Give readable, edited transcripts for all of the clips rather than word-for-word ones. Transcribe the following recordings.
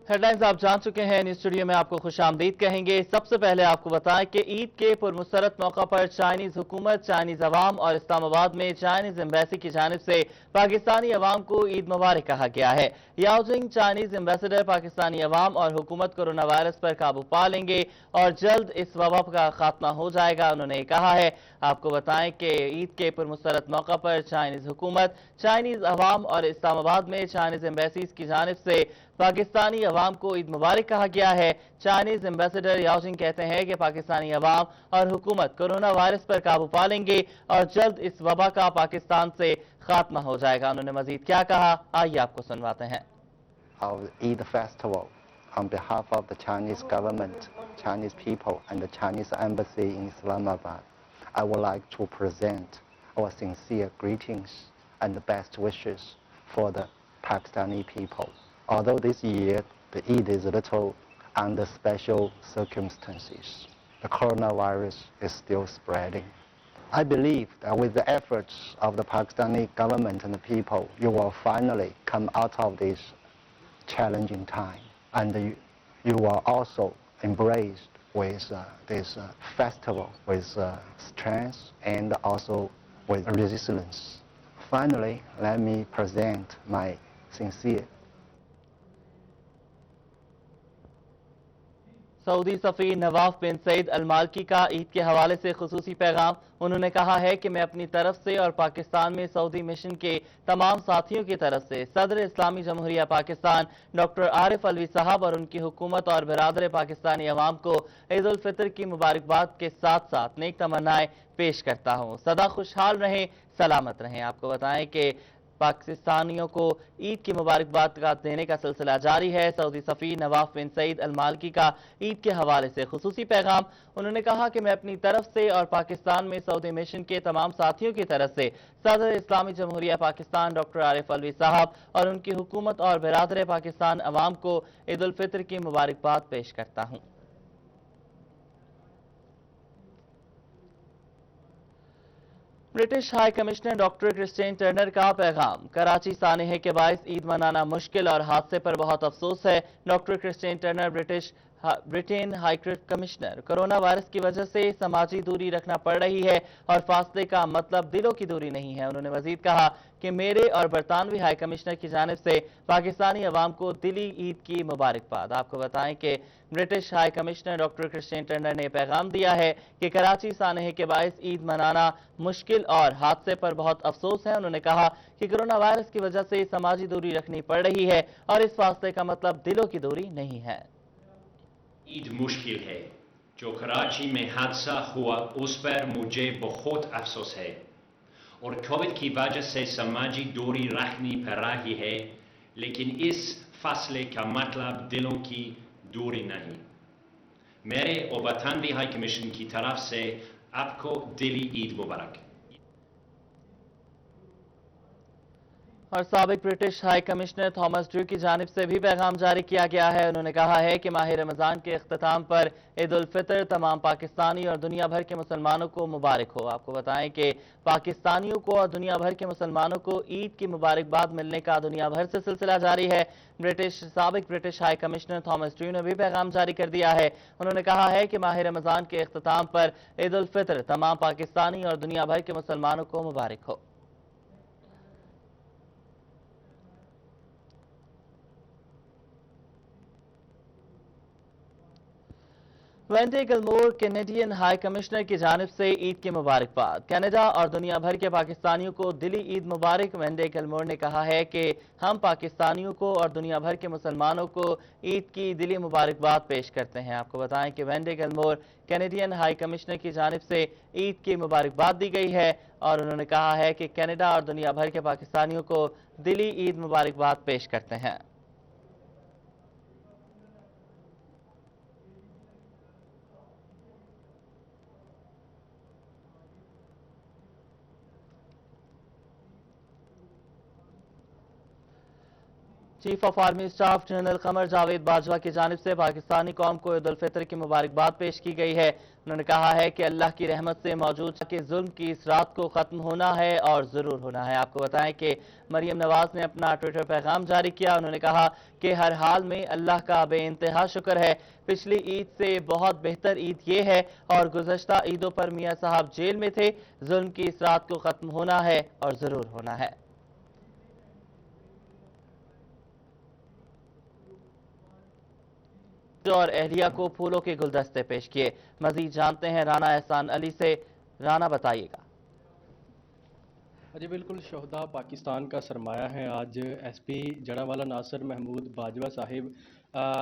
Headlines आप जान चुके हैं। न्यूज स्टूडियो में आपको खुशामदीद कहेंगे। सबसे पहले आपको बताएं कि ईद के पुरमसरत मौका पर चाइनीज हुकूमत, चाइनीज अवाम और इस्लामाबाद में चाइनीज एम्बेसी की जानिब से पाकिस्तानी अवाम को ईद मुबारक कहा गया है। याओजिंग चाइनीज एम्बेसडर पाकिस्तानी अवाम और हुकूमत कोरोना वायरस पर काबू पा लेंगे और जल्द इस वबा का खात्मा हो जाएगा, उन्होंने कहा है। आपको बताएं कि ईद के पुरमसरत मौका पर चाइनीज हुकूमत, चाइनीज अवाम और इस्लामाबाद में चाइनीज एम्बेसीज की जानिब से पाकिस्तानी अवाम को ईद मुबारक कहा गया है। चाइनीज एम्बेसडर याओजिंग कहते हैं कि पाकिस्तानी अवाम और हुकूमत कोरोना वायरस पर काबू पा लेंगे और जल्द इस वबा का पाकिस्तान से खात्मा हो जाएगा। उन्होंने मजीद क्या कहा, आइए आपको सुनवाते हैं। Of Eid festival, on behalf of the Chinese government, Chinese people, and the Chinese embassy in Islamabad, I would like to present our sincere greetings and best wishes for the Pakistani people. Although this year the Eid is a little under special circumstances, the coronavirus is still spreading. I believe that with the efforts of the Pakistani government and the people, you will finally come out of this challenging time, and you are also embraced with this festival with strength and also with resilience. Finally, let me present my sincere Saudi सफ़ीर Nawaf bin Saeed Al Malki का ईद के हवाले से खुसूसी पैगाम। उन्होंने कहा है कि मैं अपनी तरफ से और पाकिस्तान में सऊदी मिशन के तमाम साथियों की तरफ से सदर इस्लामी जमहूरिया पाकिस्तान डॉक्टर आरिफ अलवी साहब और उनकी हुकूमत और बिरादर पाकिस्तानी अवाम को ईद उल फितर की मुबारकबाद के साथ साथ नेक तमन्नाएं पेश करता हूँ। सदा खुशहाल रहें, सलामत रहें। आपको बताएं कि पाकिस्तानियों को ईद की मुबारकबाद का देने का सिलसिला जारी है। सऊदी सफ़ीर Nawaf bin Saeed Al Malki का ईद के हवाले से खुसूसी पैगाम। उन्होंने कहा कि मैं अपनी तरफ से और पाकिस्तान में सऊदी मिशन के तमाम साथियों की तरफ से सदर इस्लामी जमहूरिया पाकिस्तान डॉक्टर आरिफ अलवी साहब और उनकी हुकूमत और बिरादर पाकिस्तान अवाम को ईद उल फितर की मुबारकबाद पेश करता हूँ। British high commissioner doctor Christian Turner का पैगाम। कराची सानहे के बायस ईद मनाना मुश्किल और हादसे पर बहुत अफसोस है। Doctor Christian Turner Britain high commissioner, corona virus की वजह से समाजी दूरी रखना पड़ रही है और फासले का मतलब दिलों की दूरी नहीं है। उन्होंने मजीद कहा कि मेरे और बरतानवी हाई कमिश्नर की जानिब से पाकिस्तानी अवाम को दिली ईद की मुबारकबाद। आपको बताएं कि British high commissioner doctor Christian Turner ने पैगाम दिया है कि कराची सानहे के बायस ईद मनाना मुश्किल और हादसे पर बहुत अफसोस है। उन्होंने कहा कि कोरोना वायरस की वजह से समाजी दूरी रखनी पड़ रही है और इस फासले का मतलब दिलों की दूरी नहीं है। ईद मुश्किल है। जो कराची में हादसा हुआ उस पर मुझे बहुत अफसोस है और कोविड की वजह से समाजी दूरी रखनी पड़ रही है, लेकिन इस फासले का मतलब दिलों की दूरी नहीं। मेरे और बरतानवी हाई कमीशन की तरफ से आपको दिली ईद मुबारक। और साबिक British high commissioner Thomas Drew की जानिब से भी पैगाम जारी किया गया है। उन्होंने कहा है कि माह रमज़ान के इख्तिताम पर ईद उल फितर तमाम पाकिस्तानी और दुनिया भर के मुसलमानों को मुबारक हो। आपको बताएं कि पाकिस्तानियों को और दुनिया भर के मुसलमानों को ईद की मुबारकबाद मिलने का दुनिया भर से सिलसिला जारी है। साबिक British high commissioner Thomas Drew ने भी पैगाम जारी कर दिया है। उन्होंने कहा है कि माह रमज़ान के इख्तिताम पर ईद उल फितर तमाम पाकिस्तानी और दुनिया भर के मुसलमानों को मुबारक हो। Wendy Gilmour Canadian high commissioner की जानिब से ईद की मुबारकबाद। कनाडा और दुनिया भर के पाकिस्तानियों को दिली ईद मुबारक। वेंडी गिलमोर ने कहा है कि हम पाकिस्तानियों को और दुनिया भर के मुसलमानों को ईद की दिली मुबारकबाद पेश करते हैं। आपको बताएं कि Wendy Gilmour Canadian high commissioner की जानिब से ईद की मुबारकबाद दी गई है और उन्होंने कहा है कि कनाडा और दुनिया भर के पाकिस्तानियों को दिली ईद मुबारकबाद पेश करते हैं। Chief of army staff general Qamar Javed Bajwa की जानिब से पाकिस्तानी कौम को ईद उल फितर की मुबारकबाद पेश की गई है। उन्होंने कहा है कि अल्लाह की रहमत से मौजूद कि जुल्म की इस रात को ख़त्म होना है और ज़रूर होना है। आपको बताएं कि मरियम नवाज ने अपना ट्विटर पैगाम जारी किया। उन्होंने कहा कि हर हाल में अल्लाह का बेइंतहा शुक्र है। पिछली ईद से बहुत बेहतर ईद ये है और गुज़श्ता ईदों पर मियाँ साहब जेल में थे। जुल्म की इस रात को ख़त्म होना है और ज़रूर होना है। और एहलिया को फूलों के गुलदस्ते पेश किए। मजीद जानते हैं राना एहसान अली से। राना बताइएगा। जी बिल्कुल, शोहदा पाकिस्तान का सरमाया है। आज एसपी जड़ावाला नासिर महमूद बाजवा साहिब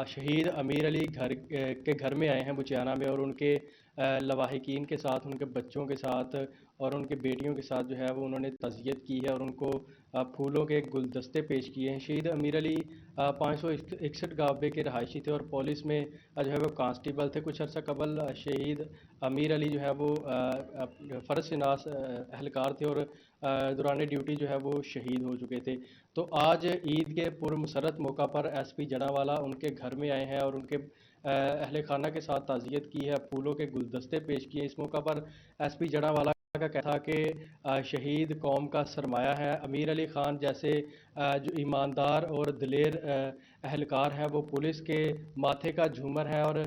शहीद अमीर अली के घर में आए हैं बुचियाना में, और उनके लवाहिकीन के साथ, उनके बच्चों के साथ और उनके बेटियों के साथ जो है वो उन्होंने तज़ियत की है और उनको फूलों के गुलदस्ते पेश किए हैं। शहीद अमीर अली 561 गावे के रहायशी थे और पुलिस में जो है वो कांस्टेबल थे। कुछ अर्सा कबल शहीद अमीर अली जो है वो फ़र्ज शनास एहलकार थे और दौरान ड्यूटी जो है वो शहीद हो चुके थे। तो आज ईद के पुरमसरत मौका पर एसपी जड़ावाला उनके घर में आए हैं और उनके अहल खाना के साथ ताज़ियत की है, फूलों के गुलदस्ते पेश किए। इस मौका पर एसपी जड़ावाला का कहना था कि शहीद कौम का सरमाया है। अमीर अली ख़ान जैसे जो ईमानदार और दिलेर अहलकार हैं वो पुलिस के माथे का झूमर है, और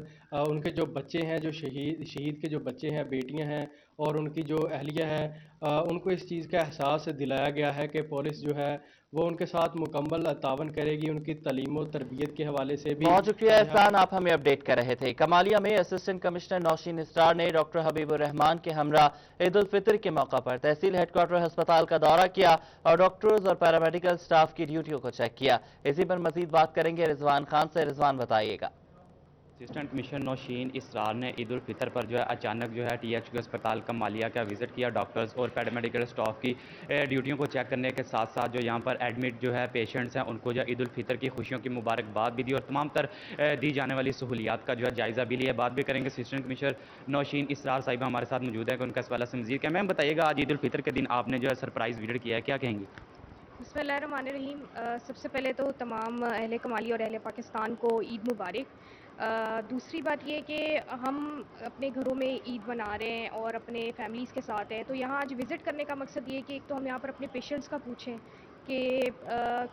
उनके जो बच्चे हैं, जो शहीद के जो बच्चे हैं, बेटियां हैं और उनकी जो अहलिया है, उनको इस चीज़ का एहसास दिलाया गया है कि पुलिस जो है वो उनके साथ मुकम्मल तावन करेगी। उनकी तालीम और तरबियत के हवाले से भी बहुत शुक्रिया एहसान, आप हमें अपडेट कर रहे थे। कमालिया में असिस्टेंट कमिश्नर नौशीन इसरार ने डॉक्टर हबीबुर रहमान के हमरा ईद उल फितर के मौका पर तहसील हेडक्वार्टर अस्पताल का दौरा किया और डॉक्टर्स और पैरामेडिकल स्टाफ की ड्यूटियों को चेक किया। इसी पर मजीद बात करेंगे रिजवान खान से। रिजवान बताइएगा। असिस्टेंट कमिश्नर नौशीन इसरार ने ईद उल फितर पर जो है अचानक जो है THQ अस्पताल कमालिया का विज़िट किया। डॉक्टर्स और पैरामेडिकल स्टाफ की ड्यूटियों को चेक करने के साथ साथ जो यहाँ पर एडमिट जो है पेशेंट्स हैं उनको जो ईद उल फितर की खुशियों की मुबारकबाद भी दी और तमाम तर दी जाने वाली सहूलियात का जो है जायज़ा भी लिया। बात भी करेंगे असिस्टेंट कमिश्नर नौशीन इसरार साहिबा हमारे साथ मौजूद है कि उनका इस वाला से मज़ीद क्या। मैम बताइएगा, आज ईद उल फितर के दिन आपने जो है सरप्राइज़ विजिट किया है, क्या कहेंगी? बिस्मिल्लाहिर्रहमानिर्रहीम। सबसे पहले तो तमाम अहले कमाली और अहले पाकिस्तान को ईद मुबारक। दूसरी बात ये कि हम अपने घरों में ईद मना रहे हैं और अपने फैमिलीज़ के साथ हैं, तो यहाँ आज विज़िट करने का मकसद ये कि एक तो हम यहाँ पर अपने पेशेंट्स का पूछें कि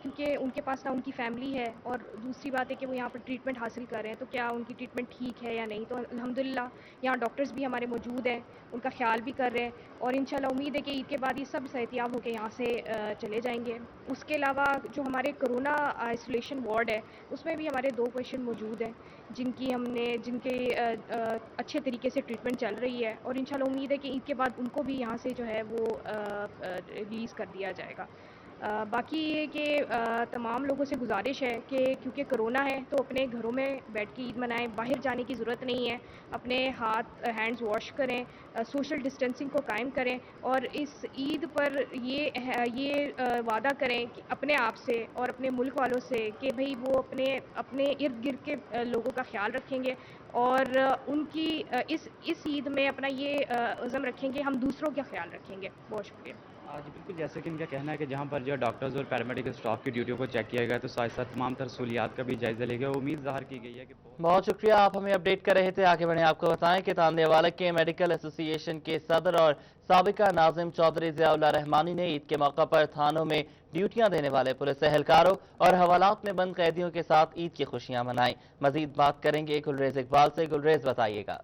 क्योंकि उनके पास ना उनकी फैमिली है, और दूसरी बात है कि वो यहाँ पर ट्रीटमेंट हासिल कर रहे हैं, तो क्या उनकी ट्रीटमेंट ठीक है या नहीं। तो अल्हम्दुलिल्लाह यहाँ डॉक्टर्स भी हमारे मौजूद हैं, उनका ख्याल भी कर रहे हैं, और इंशाल्लाह उम्मीद है कि ईद के बाद ये सब सेहतियाब होकर यहाँ से चले जाएंगे। उसके अलावा जो हमारे कोरोना आइसोलेशन वार्ड है उसमें भी हमारे 2 पेशेंट मौजूद हैं जिनके अच्छे तरीके से ट्रीटमेंट चल रही है, और इंशाल्लाह उम्मीद है कि ईद के बाद उनको भी यहाँ से जो है वो रिलीज़ कर दिया जाएगा। बाकी ये कि तमाम लोगों से गुजारिश है कि क्योंकि कोरोना है तो अपने घरों में बैठ के ईद मनाएं, बाहर जाने की ज़रूरत नहीं है। अपने हैंड्स वॉश करें, सोशल डिस्टेंसिंग को कायम करें, और इस ईद पर ये वादा करें कि अपने आप से और अपने मुल्क वालों से कि भाई वो अपने इर्द गिर्द के लोगों का ख्याल रखेंगे और उनकी इस ईद में अपना ये अज़म रखेंगे हम दूसरों का ख्याल रखेंगे। बहुत शुक्रिया। आज बिल्कुल जैसे कि इनका कहना है कि जहाँ पर जो डॉक्टर्स और पैरामेडिकल स्टाफ की ड्यूटियों को चेक किया गया तो साथ साथ तमाम तर सहूलियात का भी जायजा लिया गया। उम्मीद ज़ाहिर की गई है कि बहुत शुक्रिया, आप हमें अपडेट कर रहे थे। आगे बढ़े आपको बताएं कि तांदेवाला के मेडिकल एसोसिएशन के सदर और साबिका नाजिम चौधरी ज़ियाउल्लाह रहमानी ने ईद के मौका पर थानों में ड्यूटियां देने वाले पुलिस एहलकारों और हवालात में बंद कैदियों के साथ ईद की खुशियां मनाई। मजीद बात करेंगे गुलरेज इकबाल से। गुलरेज बताइएगा।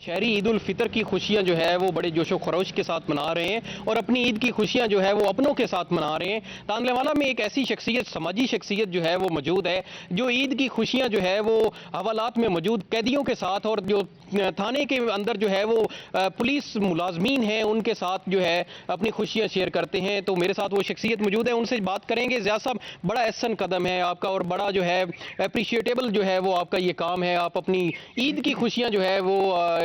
शहरी ईद उल फितर की खुशियां जो है वो बड़े जोशो खरोश के साथ मना रहे हैं और अपनी ईद की खुशियां जो है वो अपनों के साथ मना रहे हैं। तांदलेवाला में एक ऐसी शख्सियत, समाजी शख्सियत जो है वो मौजूद है जो ईद की खुशियां जो है वो हवालात में मौजूद कैदियों के साथ और जो थाने के अंदर जो है वो पुलिस मुलाजमीन हैं उनके साथ जो है अपनी खुशियां शेयर करते हैं। तो मेरे साथ वो शख्सियत मौजूद है, उनसे बात करेंगे। ज़िया साहब, बड़ा एहसन कदम है आपका और बड़ा जो है अप्रिशिएटेबल जो है वो आपका ये काम है। आप अपनी ईद की खुशियां जो है वो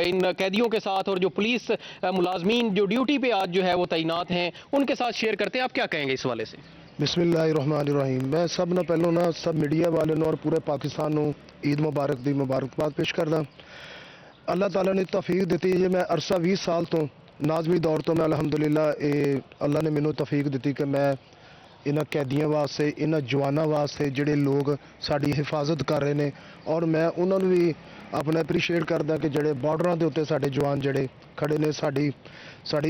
इन कैदियों के साथ और जो पुलिस मुलाजमीन जो ड्यूटी पे आज जो है वो तैनात हैं उनके साथ शेयर करते हैं। आप क्या कहेंगे इस वाले से? बिस्मिल्लाहिर्रहमानिर्रहीम। मैं सब ना पहलों ना सब मीडिया वाले और पूरे पाकिस्तान ਨੂੰ ईद मुबारक दी मुबारकबाद पेश करदा। अल्लाह ताला ने तौफीक दी है। मैं अरसा 20 साल तो नाजमी दौर तो मैं अल्हम्दुलिल्लाह अल्लाह ने मैनू तौफीक दी कि मैं ਇਹਨਾਂ ਕੈਦੀਆਂ ਵਾਸਤੇ, ਇਹਨਾਂ ਜਵਾਨਾਂ ਵਾਸਤੇ ਜਿਹੜੇ ਲੋਕ ਸਾਡੀ ਹਿਫਾਜ਼ਤ ਕਰ ਰਹੇ ਨੇ। ਔਰ ਮੈਂ ਉਹਨਾਂ ਨੂੰ ਵੀ ਆਪਣਾ ਐਪਰੀਸ਼ੀਏਟ ਕਰਦਾ ਕਿ ਜਿਹੜੇ ਬਾਰਡਰਾਂ ਦੇ ਉੱਤੇ ਸਾਡੇ ਜਵਾਨ ਜਿਹੜੇ ਖੜੇ ਨੇ ਸਾਡੀ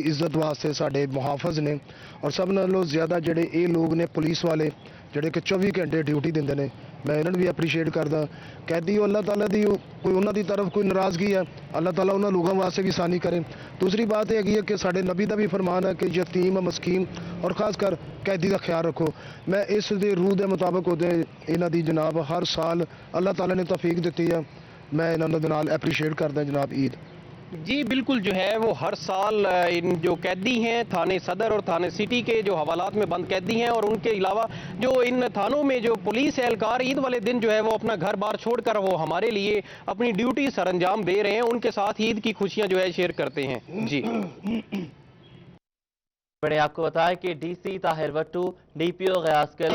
ਇੱਜ਼ਤ ਵਾਸਤੇ, ਸਾਡੇ ਮੁਹਾਫਿਜ਼ ਨੇ। ਔਰ ਸਭ ਨਾਲੋਂ ਜ਼ਿਆਦਾ ਜਿਹੜੇ ਇਹ ਲੋਕ ਨੇ ਪੁਲਿਸ ਵਾਲੇ ਜਿਹੜੇ ਕਿ 24 ਘੰਟੇ ਡਿਊਟੀ ਦਿੰਦੇ ਨੇ, ਮੈਂ ਇਹਨਾਂ ਨੂੰ ਵੀ ਐਪਰੀਸ਼ੀਏਟ ਕਰਦਾ। ਕੈਦੀ ਉਹ ਅੱਲਾਹ ਤਾਲਾ ਦੀ ਕੋਈ ਉਹਨਾਂ ਦੀ ਤਰਫ ਕੋਈ ਨਾਰਾਜ਼ਗੀ ਹੈ, ਅੱਲਾਹ ਤਾਲਾ ਉਹਨਾਂ ਲੋਕਾਂ ਵਾਸਤੇ ਵੀ ਆਸਾਨੀ ਕਰੇ। ਦੂਸਰੀ ਬਾਤ ਇਹ ਹੈਗੀ ਹੈ ਕਿ ਸਾਡੇ ਨਬੀ ਦਾ ਵੀ ਫਰਮਾਨ ਹੈ ਕਿ ਯਤੀਮ ਮਸਕੀਨ ਔਰ ਖਾਸ ਕਰ ਕੈਦੀ ਦਾ ਖਿਆਲ ਰੱਖੋ। ਮੈਂ ਇਸ ਦੇ ਰੂਹ ਦੇ ਮੁਤਾਬਕ ਉਹਦੇ ਇਹਨਾਂ ਦੀ ਜਨਾਬ ਹਰ ਸਾਲ ਅੱਲਾਹ ਤਾਲਾ ਨੇ ਤੌਫੀਕ ਦਿੱਤੀ ਹੈ, ਮੈਂ ਇਹਨਾਂ ਦੇ ਨਾਲ ਐਪਰੀਸ਼ੀਏਟ करता जनाब ईद। जी बिल्कुल, जो है वो हर साल इन जो कैदी हैं थाने सदर और थाने सिटी के जो हवालात में बंद कैदी हैं और उनके अलावा जो इन थानों में जो पुलिस एहलकार ईद वाले दिन जो है वो अपना घर बार छोड़कर वो हमारे लिए अपनी ड्यूटी सरअंजाम दे रहे हैं, उनके साथ ईद की खुशियां जो है शेयर करते हैं। जी बड़े आपको बताया कि डीसी ताहिर भट्टू, डीपीओ गयास के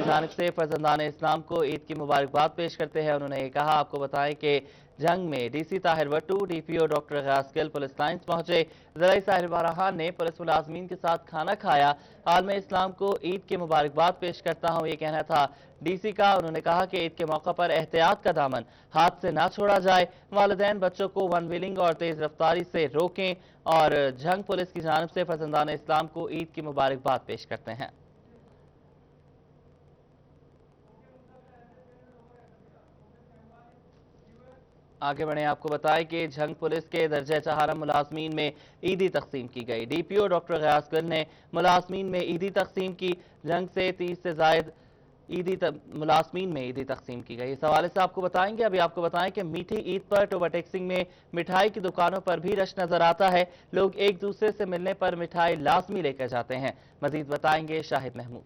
जानिब से फर्जंदान इस्लाम को ईद की मुबारकबाद पेश करते हैं। उन्होंने ये कहा, आपको बताएं कि जंग में DC Tahir Bhattu, DPO doctor Ghayas Gill police lines पहुंचे। ज़राई साहिल बारहान ने पुलिस मुलाजमीन के साथ खाना खाया। आलम इस्लाम को ईद की मुबारकबाद पेश करता हूं, ये कहना था डीसी का। उन्होंने कहा कि ईद के मौका पर एहतियात का दामन हाथ से ना छोड़ा जाए, वालिदैन बच्चों को वन व्हीलिंग और तेज रफ्तारी से रोकें और जंग पुलिस की जानिब से फर्जंदान इस्लाम को ईद की मुबारकबाद पेश करते हैं। आगे बढ़े, आपको बताएं कि झंग पुलिस के दर्जे चहारम मुलाजमीन में ईदी तकसीम की गई। डीपीओ डॉक्टर गयास गिल ने मुलाजमीन में ईदी तकसीम की। जंग से 30 से जायद मुलाजमीन में ईदी तकसीम की गई। इस हवाले से आपको बताएंगे, अभी आपको बताएं कि मीठी ईद पर टोबाटेक्सिंग में मिठाई की दुकानों पर भी रश नजर आता है। लोग एक दूसरे से मिलने पर मिठाई लाजमी लेकर जाते हैं। मजीद बताएंगे शाहिद महमूद।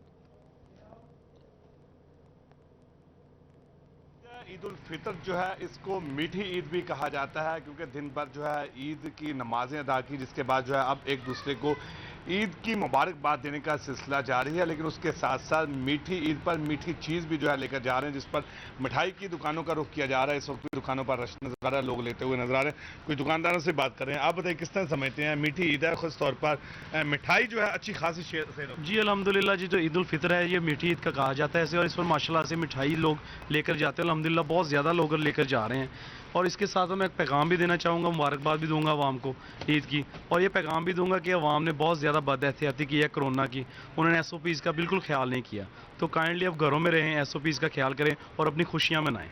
ईद उल फितर जो है इसको मीठी ईद भी कहा जाता है, क्योंकि दिन भर जो है ईद की नमाजें अदा की, जिसके बाद जो है अब एक दूसरे को ईद की मुबारकबाद देने का सिलसिला जारी है। लेकिन उसके साथ साथ मीठी ईद पर मीठी चीज़ भी जो है लेकर जा रहे हैं, जिस पर मिठाई की दुकानों का रुख किया जा रहा है। इस वक्त भी दुकानों पर रश नजर आ रहा है, लोग लेते हुए नजर आ रहे हैं। कुछ दुकानदारों से बात कर रहे हैं, आप बताइए किस तरह समझते हैं मीठी ईद है, खास तौर पर मिठाई जो है अच्छी खासी शेयर। जी अल्हम्दुलिल्लाह जी, जो ईद उल फितर है ये मीठी ईद का कहा जाता है ऐसे, और इस पर माशाल्लाह से मिठाई लोग लेकर जाते हैं। अल्हम्दुलिल्लाह बहुत ज़्यादा लोग लेकर जा रहे हैं। और इसके साथ मैं एक पैगाम भी देना चाहूँगा, मुबारकबाद भी दूंगा अवाम को ईद की, और ये पैगाम भी दूंगा कि अवाम ने बहुत ज़्यादा बद एहतियाती की है कोरोना की, उन्होंने SOPs का बिल्कुल ख्याल नहीं किया। तो काइंडली अब घरों में रहें, SOPs का ख्याल करें और अपनी खुशियाँ मनाएं।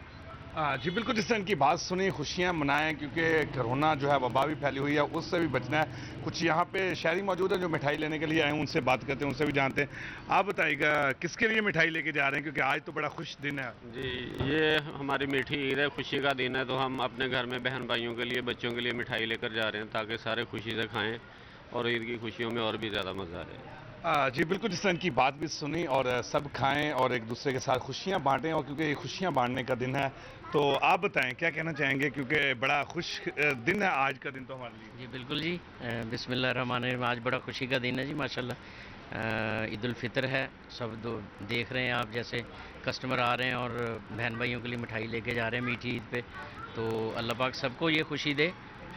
जी बिल्कुल, जिस तरह इनकी बात सुनी, खुशियां मनाएं, क्योंकि कोरोना जो है वबा भी फैली हुई है, उससे भी बचना है। कुछ यहाँ पे शहरी मौजूद हैं जो मिठाई लेने के लिए आए हैं, उनसे बात करते हैं, उनसे भी जानते हैं। आप बताइएगा किसके लिए मिठाई लेके जा रहे हैं, क्योंकि आज तो बड़ा खुश दिन है। जी ये हमारी मीठी ईद है, खुशी का दिन है, तो हम अपने घर में बहन भाइयों के लिए, बच्चों के लिए मिठाई लेकर जा रहे हैं ताकि सारे खुशी से खाएँ और ईद की खुशियों में और भी ज़्यादा मज़ा आए। जी बिल्कुल, जिस तरह इनकी बात भी सुनी, और सब खाएं और एक दूसरे के साथ खुशियां बांटें, और क्योंकि ये खुशियां बांटने का दिन है। तो आप बताएं क्या कहना चाहेंगे, क्योंकि बड़ा खुश दिन है आज का दिन तो हमारे लिए। जी बिल्कुल जी, बिस्मिल्लाहिर्रहमानिर्रहीम, आज बड़ा खुशी का दिन है जी माशाल्लाह। ईद उल फितर है, सब देख रहे हैं आप, जैसे कस्टमर आ रहे हैं और बहन भाइयों के लिए मिठाई लेके जा रहे हैं मीठी ईद पे। तो अल्लाह पाक सबको ये खुशी दे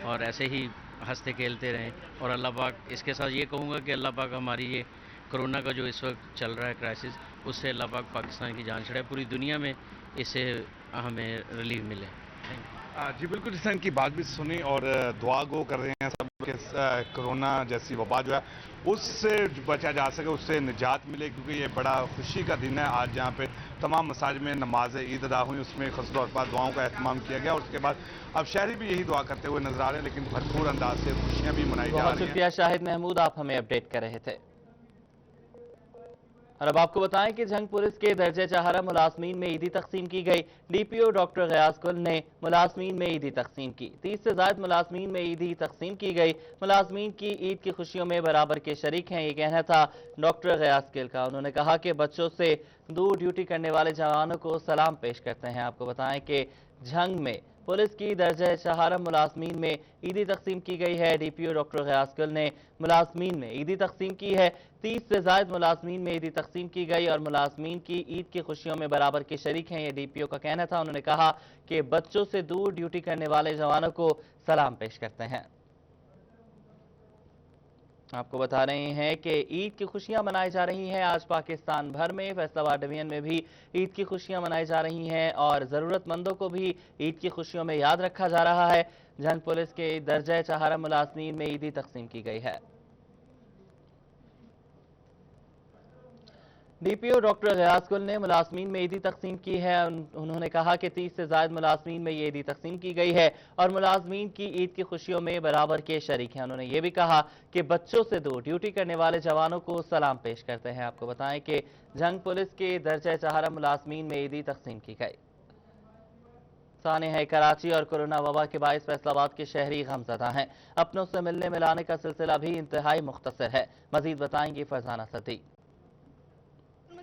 और ऐसे ही हंसते खेलते रहें। और अल्लाह पाक, इसके साथ ये कहूँगा कि अल्लाह पाक हमारी ये कोरोना का जो इस वक्त चल रहा है क्राइसिस, उससे अल्लाह पाक पाकिस्तान की जान छुड़ाए, पूरी दुनिया में इससे हमें रिलीफ मिले। जी बिल्कुल, जिस तरह इनकी बात भी सुनी और दुआ गो कर रहे हैं सब कि कोरोना जैसी वबा जो है उससे बचा जा सके, उससे निजात मिले, क्योंकि ये बड़ा खुशी का दिन है आज, जहाँ पे तमाम मसाजिद में नमाज ईद अदा हुई, उसमें खास तौर पर दुआओं का एहतमाम किया गया। और उसके बाद अब शहरी भी यही दुआ करते हुए नजर आ रहे हैं, लेकिन भरपूर अंदाज से खुशियाँ भी मनाई जा रही हैं। बहुत शुक्रिया शाहिद महमूद, आप हमें अपडेट कर रहे थे। और अब आपको बताएं कि झंग पुलिस के दर्जे चहारा मुलाजमीन में ईदी तकसीम की गई। डीपीओ डॉक्टर गयास गिल ने मुलाजमीन में ईदी तकसीम की। 30 से ज्यादा मुलाजमीन में ईदी तकसीम की गई। मुलाजमीन की ईद की खुशियों में बराबर के शरीक हैं, ये कहना था डॉक्टर गयास गिल का। उन्होंने कहा कि बच्चों से दूर ड्यूटी करने वाले जवानों को सलाम पेश करते हैं। आपको बताएं कि झंग में पुलिस की दर्जा चहारम मुलाजमीन में ईदी तकसीम की गई है। डीपीओ डॉक्टर गयास गुल ने मुलाजमीन में ईदी तकसीम की है। 30 से ज़ायद मुलाजमीन में ईदी तकसीम की गई और मुलाजमीन की ईद की खुशियों में बराबर के शरीक हैं, ये डीपीओ का कहना था। उन्होंने कहा कि बच्चों से दूर ड्यूटी करने वाले जवानों को सलाम पेश करते हैं। आपको बता रहे हैं कि ईद की खुशियां मनाई जा रही हैं। आज पाकिस्तान भर में फैसलाबाद डिवीजन में भी ईद की खुशियां मनाई जा रही हैं और ज़रूरतमंदों को भी ईद की खुशियों में याद रखा जा रहा है। जंग पुलिस के दर्जा चहारम मुलाजमीन में ईदी तकसीम की गई है। डीपीओ डॉक्टर गयास गुल ने मुलाजमीन में ईदी तकसीम की है। उन्होंने कहा कि 30 से ज़ायद मुलाजमीन में ये ईदी तकसीम की गई है और मुलाजमीन की ईद की खुशियों में बराबर के शरीक हैं। उन्होंने ये भी कहा कि बच्चों से दूर ड्यूटी करने वाले जवानों को सलाम पेश करते हैं। आपको बताएं कि जंग पुलिस के दर्जा चहारम मुलाजमीन में ईदी तकसीम की गई। साने है कराची और कोरोना वबा के बायस फैसलाबाद के शहरी गमज़दा हैं। अपनों से मिलने मिलाने का सिलसिला भी इंतहाई मुख्तसर है। मजीद बताएंगी फरजाना सदीक।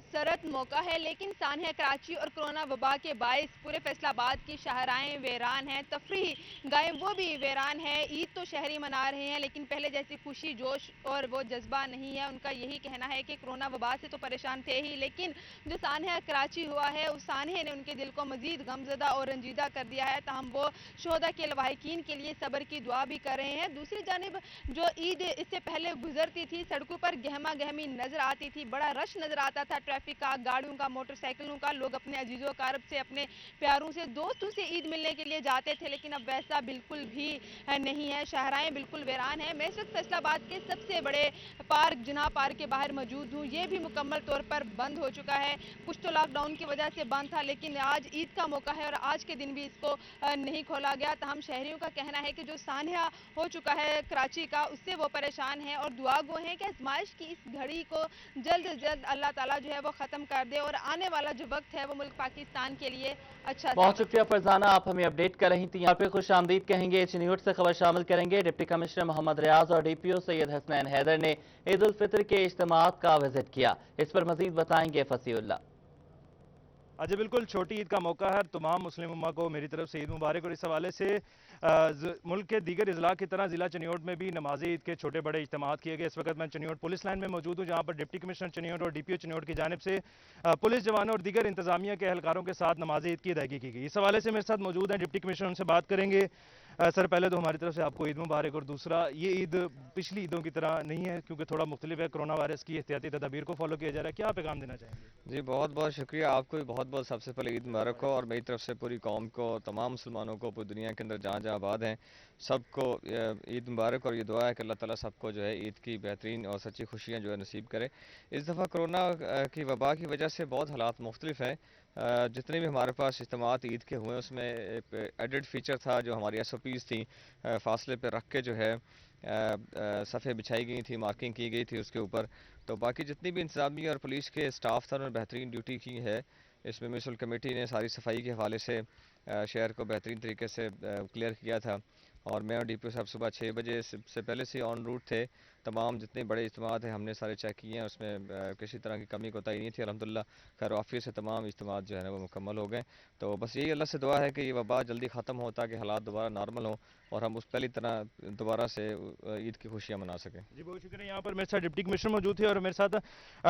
सरत मौका है, लेकिन सानिया कराची और कोरोना वबा के बायस पूरे फैसलाबाद की शाहराएं वीरान हैं, तफरीह गायें वो भी वीरान है। ईद तो शहरी मना रहे हैं, लेकिन पहले जैसी खुशी जोश और वो जज्बा नहीं है। उनका यही कहना है कि कोरोना वबा से तो परेशान थे ही, लेकिन जो सानिया कराची हुआ है उस सानिया ने उनके दिल को मजीद गमजदा और रंजीदा कर दिया है। तहम वो शोहदा के लवाहिकीन के लिए सब्र की दुआ भी कर रहे हैं। दूसरी जानिब जो ईद इससे पहले गुजरती थी, सड़कों पर गहमा गहमी नजर आती थी, बड़ा रश नजर आता था, ट्रैफिक का, गाड़ियों का, मोटरसाइकिलों का। लोग अपने अजीजों कारब से, अपने प्यारों से, दोस्तों से ईद मिलने के लिए जाते थे, लेकिन अब वैसा बिल्कुल भी नहीं है। शाहराएं बिल्कुल वीरान है। मैं इस वक्त फैसलाबाद के सबसे बड़े पार्क जिना पार्क के बाहर मौजूद हूँ। ये भी मुकम्मल तौर पर बंद हो चुका है। कुछ तो लॉकडाउन की वजह से बंद था, लेकिन आज ईद का मौका है और आज के दिन भी इसको नहीं खोला गया। तहम शहरियों का कहना है कि जो सानिया हो चुका है कराची का, उससे वो परेशान है और दुआ गो हैं कि आजमाइश की इस घड़ी को जल्द से जल्द अल्लाह ताला जो है वो खत्म कर दे और आने वाला जो वक्त है वो मुल्क पाकिस्तान के लिए अच्छा। बहुत शुक्रिया फरजाना, आप हमें अपडेट कर रही थी। यहाँ पे खुश आमदीद कहेंगे। चिन्यूट से खबर शामिल करेंगे। डिप्टी कमिश्नर मोहम्मद रियाज और डीपीओ सैयद हसनैन हैदर ने ईद उल फितर के इज्तिमात का विजिट किया। इस पर मजीद बताएंगे फसीउल्लाह। आज बिल्कुल छोटी ईद का मौका है। तमाम मुस्लिम उम्मा को मेरी तरफ से ईद मुबारक। और इस हवाले से मुल्क के दीगर अजला की तरह ज़िला चनियोट में भी नमाज ईद के छोटे बड़े इज्तिमात किए गए। इस वक्त मैं चनियोट पुलिस लाइन में मौजूद हूँ, जहाँ पर डिप्टी कमिश्नर चनियोट और डीपीओ चनियोट की जानिब से पुलिस जवानों और दीगर इंतजामिया के एहलकारों के साथ नमाज ईद की अदायगी की गई। इस हवाले से मेरे साथ मौजूद हैं डिप्टी कमिश्नर, उनसे बात करेंगे। सर, पहले तो हमारी तरफ से आपको ईद मुबारक। और दूसरा, ये ईद पिछली ईदों की तरह नहीं है क्योंकि थोड़ा मुख्तलिफ है, कोरोना वायरस की एहतियाती तदाबीर को फॉलो किया जा रहा है, क्या पैगाम देना चाहेंगे? जी बहुत बहुत शुक्रिया, आपको भी बहुत बहुत सबसे पहले ईद मुबारक हो और मेरी तरफ से पूरी कौम को, तमाम मुसलमानों को पूरी दुनिया के अंदर जहाँ जहाँ आबाद हैं सबको ईद मुबारक। और ये दुआ है कि अल्लाह ताला सबको जो है ईद की बेहतरीन और सच्ची खुशियाँ जो है नसीब करे। इस दफ़ा कोरोना की वबा की वजह से बहुत हालात मुख्तलिफ हैं। जितने भी हमारे पास इज्तिमात ईद के हुए उसमें एडिड फीचर था, जो हमारी SOPs थी, फासले पे रख के जो है सफ़े बिछाई गई थी, मार्किंग की गई थी उसके ऊपर। तो बाकी जितनी भी इंतजामी और पुलिस के स्टाफ था उन्होंने बेहतरीन ड्यूटी की है। इसमें म्यूनसिपल कमेटी ने सारी सफाई के हवाले से शहर को बेहतरीन तरीके से क्लियर किया था और मैं और डीपीओ साहब सुबह 6 बजे से पहले से ऑन रूट थे। तमाम जितने बड़े इज्तिमात हैं हमने सारे चेक किए हैं, उसमें किसी तरह की कमी कोताही नहीं थी। अल्हम्दुलिल्लाह खैर ऑफिस से तमाम इज्तिमात जो है ना वो मुकम्मल हो गए। तो बस यही अल्लाह से दुआ है कि ये वबा जल्दी ख़त्म हो ताकि हालात दोबारा नॉर्मल हो और हम उस पहली तरह दोबारा से ईद की खुशियाँ मना सकें। जी बहुत शुक्रिया। यहाँ पर मेरे साथ डिप्टी कमिश्नर मौजूद थे और मेरे साथ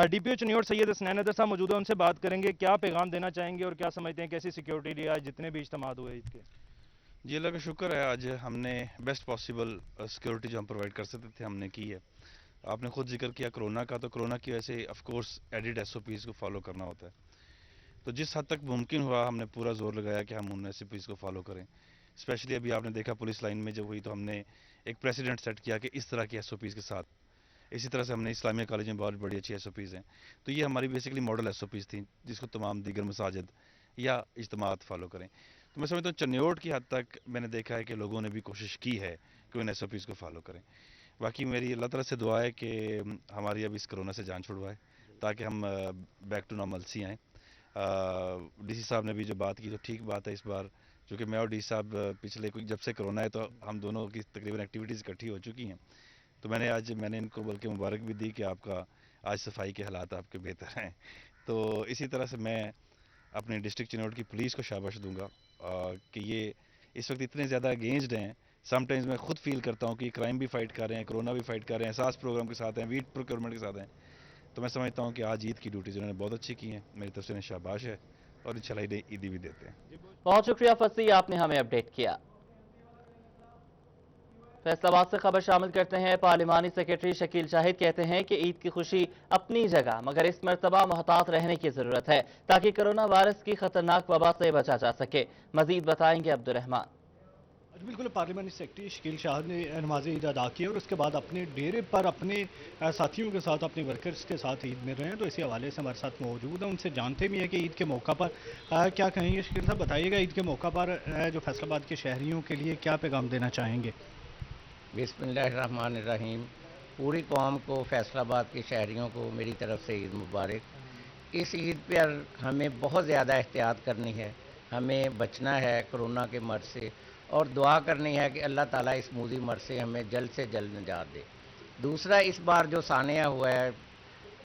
डीपीओ चनियोट सैयद हसनैन हैदर साहब मौजूद है, उनसे बात करेंगे। क्या पैगाम देना चाहेंगे और क्या समझते हैं कैसी सिक्योरिटी रही आज जितने भी इज्तिमात हुए ईद के? जी अल्लाह का शुक्र है, आज हमने बेस्ट पॉसिबल सिक्योरिटी जो हम प्रोवाइड कर सकते थे हमने की है। आपने खुद जिक्र किया कोरोना का, तो कोरोना की वजह से ऑफ कोर्स एडिड SOPs को फॉलो करना होता है। तो जिस हद तक मुमकिन हुआ हमने पूरा जोर लगाया कि हम उन SOPs को फॉलो करें। स्पेशली अभी आपने देखा पुलिस लाइन में जब हुई तो हमने एक प्रेसिडेंट सेट किया कि इस तरह की SOPs के साथ। इसी तरह से हमने इस्लामिया कॉलेज में बहुत बड़ी अच्छी SOPs हैं। तो ये हमारी बेसिकली मॉडल SOPs थी जिसको तमाम दीगर मसाजिद या इज्तिमात फॉलो करें। तो मैं समझता हूँ चनियोट की हद तक मैंने देखा है कि लोगों ने भी कोशिश की है कि उन SOPs को फॉलो करें। बाकी मेरी अल्लाह ताला से दुआ है कि हमारी अब इस कोरोना से जान छुड़वाए ताकि हम बैक टू नॉर्मलसी आएँ। DC साहब ने भी जो बात की तो ठीक बात है। इस बार चूँकि मैं और DC साहब पिछले जब से कोरोना है तो हम दोनों की तकरीबन एक्टिविटीज़ इकट्ठी हो चुकी हैं। तो मैंने इनको बल्कि मुबारक भी दी कि आपका आज सफाई के हालात आपके बेहतर हैं। तो इसी तरह से मैं अपने डिस्ट्रिक्ट चनियोट की पुलिस को शाबाश दूंगा कि ये इस वक्त इतने ज़्यादा अगेंस्ट हैं, समटाइम्स मैं खुद फील करता हूँ कि क्राइम भी फाइट कर रहे हैं, कोरोना भी फाइट कर रहे हैं, एहसास प्रोग्राम के साथ हैं, वीट प्रोक्योरमेंट के साथ हैं। तो मैं समझता हूँ कि आज ईद की ड्यूटीज उन्होंने बहुत अच्छी की हैं, मेरी तरफ से उन्हें शाबाश है और इंशाल्लाह ईदी भी देते हैं। बहुत शुक्रिया फसी, आपने हमें अपडेट किया। फैसलाबाद से खबर शामिल करते हैं। पार्लिमानी सेक्रेटरी शकील शाहिद कहते हैं कि ईद की खुशी अपनी जगह, मगर इस मरतबा मोहतात रहने की जरूरत है ताकि कोरोना वायरस की खतरनाक वबा से बचा जा सके। मजीद बताएंगे अब्दुर्रहमान। बिल्कुल, पार्लिमानी सेक्रेटरी शकील शाहिद ने नमाज ईद अदा की और उसके बाद अपने डेरे पर अपने साथियों के साथ, अपने वर्कर्स के साथ ईद में रहे हैं। तो इसी हवाले से हमारे साथ मौजूद हैं, उनसे जानते भी हैं कि ईद के मौका पर क्या कहेंगे। शकील साहब बताइएगा, ईद के मौका पर जो फैसलाबाद के शहरियों के लिए क्या पैगाम देना चाहेंगे। बिस्मिल्लाहिर्रहमानिर्रहीम। पूरी कौम को, फैसलाबाद के शहरियों को मेरी तरफ से ईद मुबारक। इस ईद पर हमें बहुत ज़्यादा एहतियात करनी है, हमें बचना है कोरोना के मर्ज से और दुआ करनी है कि अल्लाह ताला इस मूजी मर्ज से हमें जल्द से जल्द निजात दे। दूसरा, इस बार जो सानिया हुआ है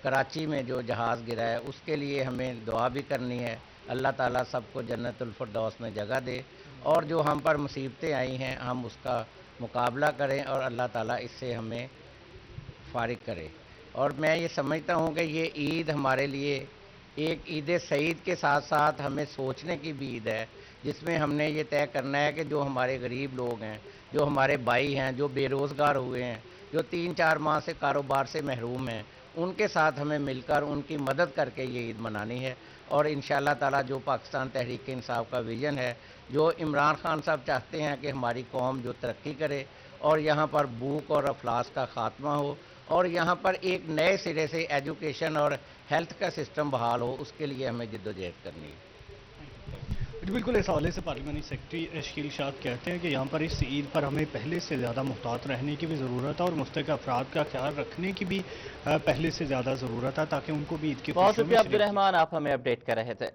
कराची में, जो जहाज़ गिरा है, उसके लिए हमें दुआ भी करनी है, अल्लाह ताला सबको जन्नतुल फिरदौस में जगह दे और जो हम पर मुसीबतें आई हैं हम उसका मुकाबला करें और अल्लाह ताला इससे हमें फारिग करे। और मैं ये समझता हूँ कि ये ईद हमारे लिए एक ईद सईद के साथ साथ हमें सोचने की भी ईद है, जिसमें हमने ये तय करना है कि जो हमारे गरीब लोग हैं, जो हमारे भाई हैं, जो बेरोज़गार हुए हैं, जो 3-4 माह से कारोबार से महरूम हैं, उनके साथ हमें मिलकर उनकी मदद करके ये ईद मनानी है। और इंशाअल्लाह ताला जो पाकिस्तान तहरीक इंसाफ का विज़न है, जो इमरान खान साहब चाहते हैं कि हमारी कौम जो तरक्की करे और यहाँ पर भूख और अफलास का ख़ात्मा हो और यहाँ पर एक नए सिरे से एजुकेशन और हेल्थ का सिस्टम बहाल हो, उसके लिए हमें जद्दोजहद करनी है। बिल्कुल, इस हवाले से पार्लिमानी सेक्रेटरी शकील शाहिद कहते हैं कि यहाँ पर इस ईद पर हमें पहले से ज़्यादा मुहतात रहने की भी ज़रूरत है और मुस्तहिक अफराद का ख्याल रखने की भी पहले से ज़्यादा ज़रूरत है ताकि उनको भी ईद की बहुत शुक्रिया अब्दुर्रहमान, आप हमें अपडेट कर रहे थे।